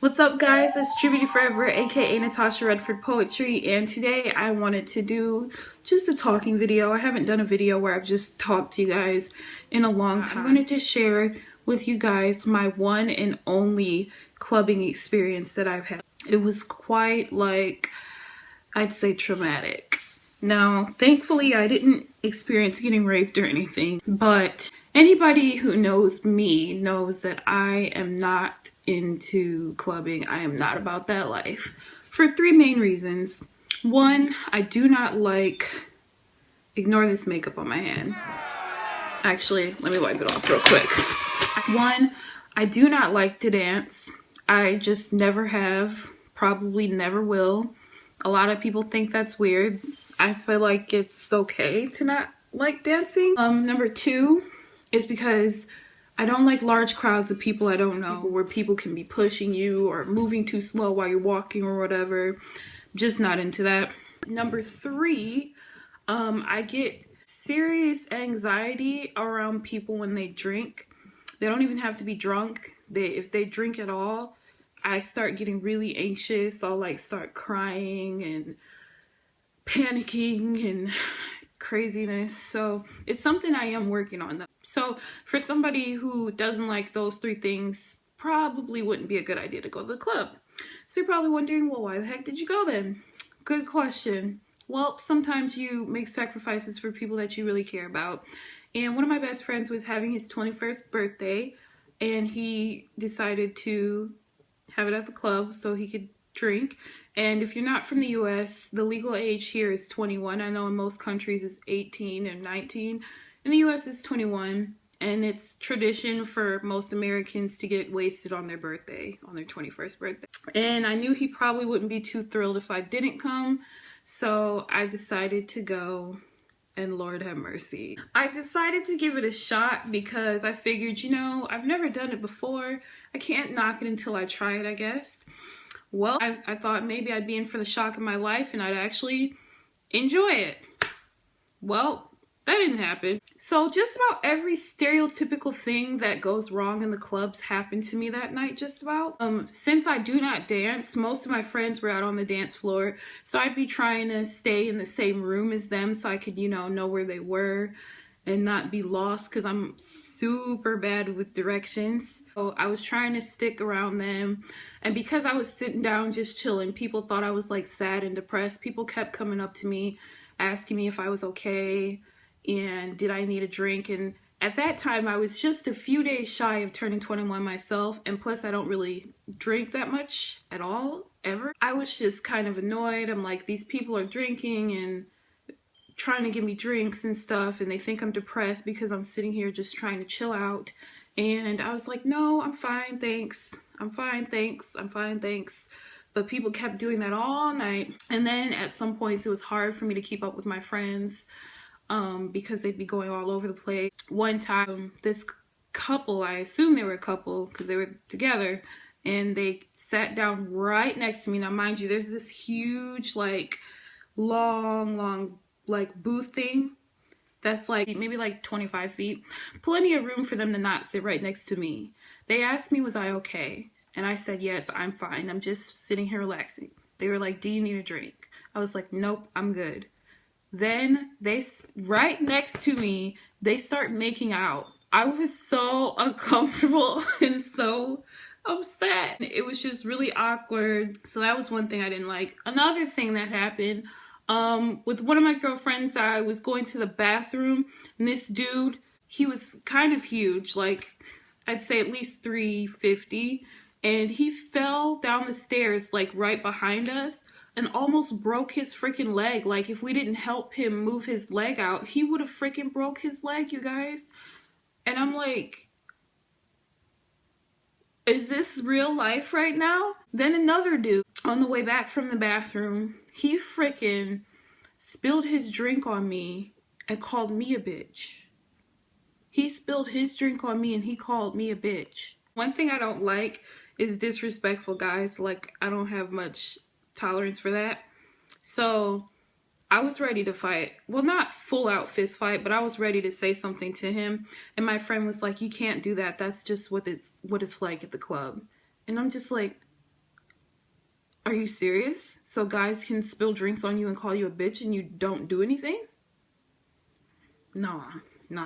What's up, guys? It's True Beauty Forever, aka Natasha Redford Poetry, and today I wanted to do just a talking video. I haven't done a video where I've just talked to you guys in a long time. I'm going to just share with you guys my one and only clubbing experience that I've had. It was quite, I'd say, traumatic. Now, thankfully, I didn't experience getting raped or anything, but anybody who knows me knows that I am not into clubbing. I am not about that life for three main reasons. One, I do not like, ignore this makeup on my hand. Actually, let me wipe it off real quick. One, I do not like to dance. I just never have, probably never will. A lot of people think that's weird. I feel like it's okay to not like dancing. Number two is because I don't like large crowds of people I don't know, where people can be pushing you or moving too slow while you're walking or whatever. Just not into that. Number three, I get serious anxiety around people when they drink. They don't even have to be drunk. If they drink at all, I start getting really anxious. I'll start crying and panicking and craziness. So it's something I am working on. So for somebody who doesn't like those three things, probably wouldn't be a good idea to go to the club. So you're probably wondering, well, why the heck did you go then? Good question. Well, sometimes you make sacrifices for people that you really care about. And one of my best friends was having his 21st birthday, and he decided to have it at the club so he could drink. And if you're not from the US, the legal age here is 21. I know in most countries it's 18 and 19. In the US it's 21, and it's tradition for most Americans to get wasted on their birthday, on their 21st birthday. And I knew he probably wouldn't be too thrilled if I didn't come, so I decided to go, and Lord have mercy. I decided to give it a shot because I figured, I've never done it before. I can't knock it until I try it, I guess. Well, I thought maybe I'd be in for the shock of my life and I'd actually enjoy it. Well, that didn't happen. So just about every stereotypical thing that goes wrong in the clubs happened to me that night, just about. Since I do not dance, most of my friends were out on the dance floor, so I'd be trying to stay in the same room as them so I could, know where they were and not be lost, because I'm super bad with directions. So I was trying to stick around them, and because I was sitting down just chilling, people thought I was sad and depressed. People kept coming up to me asking me if I was okay and did I need a drink. And at that time I was just a few days shy of turning 21 myself, and plus I don't really drink that much at all, ever. I was just kind of annoyed. I'm like, these people are drinking and trying to give me drinks and stuff, and they think I'm depressed because I'm sitting here just trying to chill out. And I was like, no, I'm fine, thanks. I'm fine, thanks. I'm fine, thanks. But people kept doing that all night. And then at some points it was hard for me to keep up with my friends because they'd be going all over the place. One time, this couple, I assume they were a couple because they were together, and they sat down right next to me. Now, mind you, there's this huge, long booth thing that's maybe 25 feet. Plenty of room for them to not sit right next to me. They asked me, was I okay? And I said, yes, I'm fine. I'm just sitting here relaxing. They were like, do you need a drink? I was like, nope, I'm good. Then right next to me, they start making out. I was so uncomfortable and so upset. It was just really awkward. So that was one thing I didn't like. Another thing that happened, with one of my girlfriends, I was going to the bathroom, and this dude, he was kind of huge, I'd say at least 350, and he fell down the stairs right behind us and almost broke his freaking leg. If we didn't help him move his leg out, he would have freaking broke his leg, you guys. And I'm like, is this real life right now? Then another dude, on the way back from the bathroom, he freaking spilled his drink on me and called me a bitch. He spilled his drink on me and he called me a bitch. One thing I don't like is disrespectful guys. I don't have much tolerance for that. So I was ready to fight. Well, not full out fist fight, but I was ready to say something to him. And my friend was like, you can't do that. That's just what it's like at the club. And I'm just like, Are you serious? So guys can spill drinks on you and call you a bitch and you don't do anything? Nah,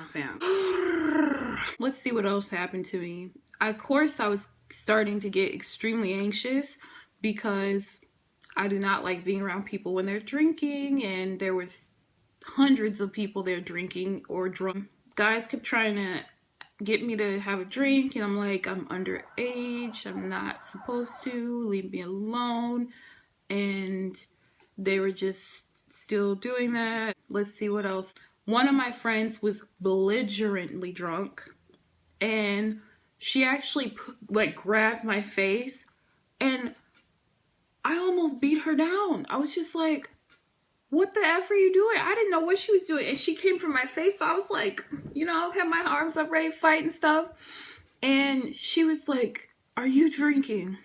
fam. Let's see what else happened to me. Of course, I was starting to get extremely anxious because I do not like being around people when they're drinking, and there was hundreds of people there drinking or drunk. Guys kept trying to get me to have a drink, and I'm like, I'm underage, I'm not supposed to, leave me alone. And they were just still doing that. Let's see what else. One of my friends was belligerently drunk, and she actually grabbed my face, and I almost beat her down. I was just like, what the F are you doing? I didn't know what she was doing. And she came for my face. So I was like, had my arms up ready to fight and stuff. And she was like, are you drinking?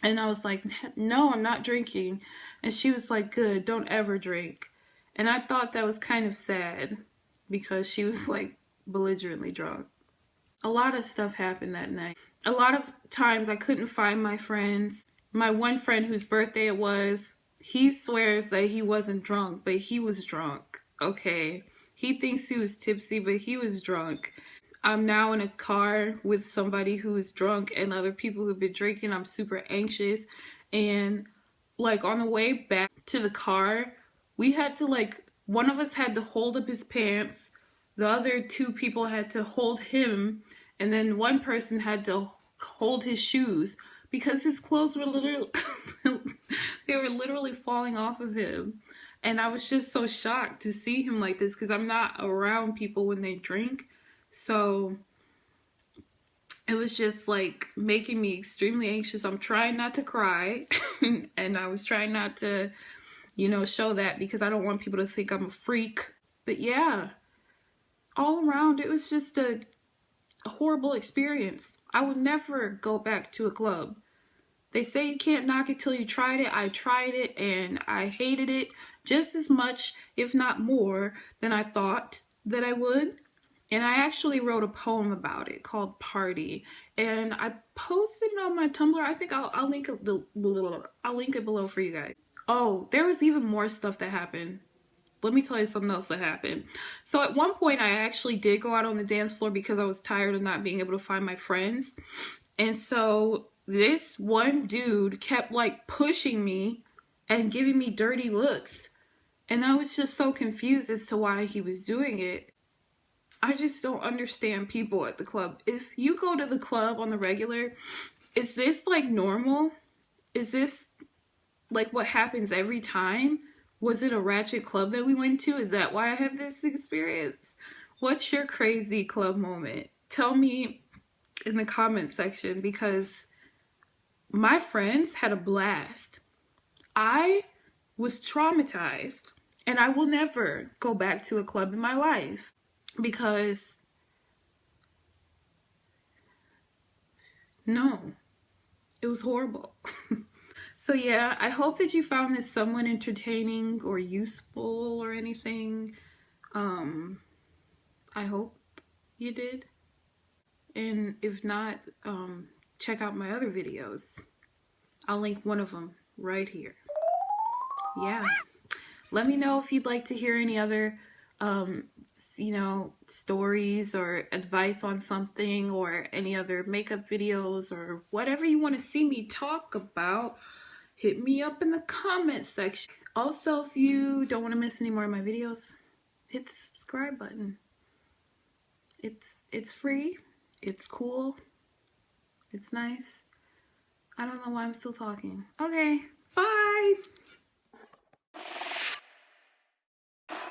And I was like, no, I'm not drinking. And she was like, good, don't ever drink. And I thought that was kind of sad because she was like belligerently drunk. A lot of stuff happened that night. A lot of times I couldn't find my friends. My one friend whose birthday it was, he swears that he wasn't drunk, but he was drunk. Okay. He thinks he was tipsy, but he was drunk. I'm now in a car with somebody who is drunk and other people who've been drinking. I'm super anxious. And on the way back to the car, we had to one of us had to hold up his pants. The other two people had to hold him. And then one person had to hold his shoes because his clothes were literally, they were literally falling off of him. And I was just so shocked to see him like this because I'm not around people when they drink. So it was just making me extremely anxious. I'm trying not to cry and I was trying not to, show that because I don't want people to think I'm a freak. But yeah, all around it was just a horrible experience. I would never go back to a club. They say you can't knock it till you tried it. I tried it and I hated it just as much, if not more, than I thought that I would. And I actually wrote a poem about it called Party. And I posted it on my Tumblr. I think I'll link it I'll link it below for you guys. Oh, there was even more stuff that happened. Let me tell you something else that happened. So at one point I actually did go out on the dance floor because I was tired of not being able to find my friends. And so this one dude kept pushing me and giving me dirty looks. And I was just so confused as to why he was doing it. I just don't understand people at the club. If you go to the club on the regular, is this normal? Is this what happens every time? Was it a ratchet club that we went to? Is that why I had this experience? What's your crazy club moment? Tell me in the comment section because my friends had a blast. I was traumatized and I will never go back to a club in my life because no, it was horrible. So yeah, I hope that you found this somewhat entertaining or useful or anything. I hope you did. And if not, check out my other videos. I'll link one of them right here. Yeah. Let me know if you'd like to hear any other, stories or advice on something or any other makeup videos or whatever you want to see me talk about. Hit me up in the comment section. Also, if you don't want to miss any more of my videos, hit the subscribe button. It's free. It's cool. It's nice. I don't know why I'm still talking. Okay, bye!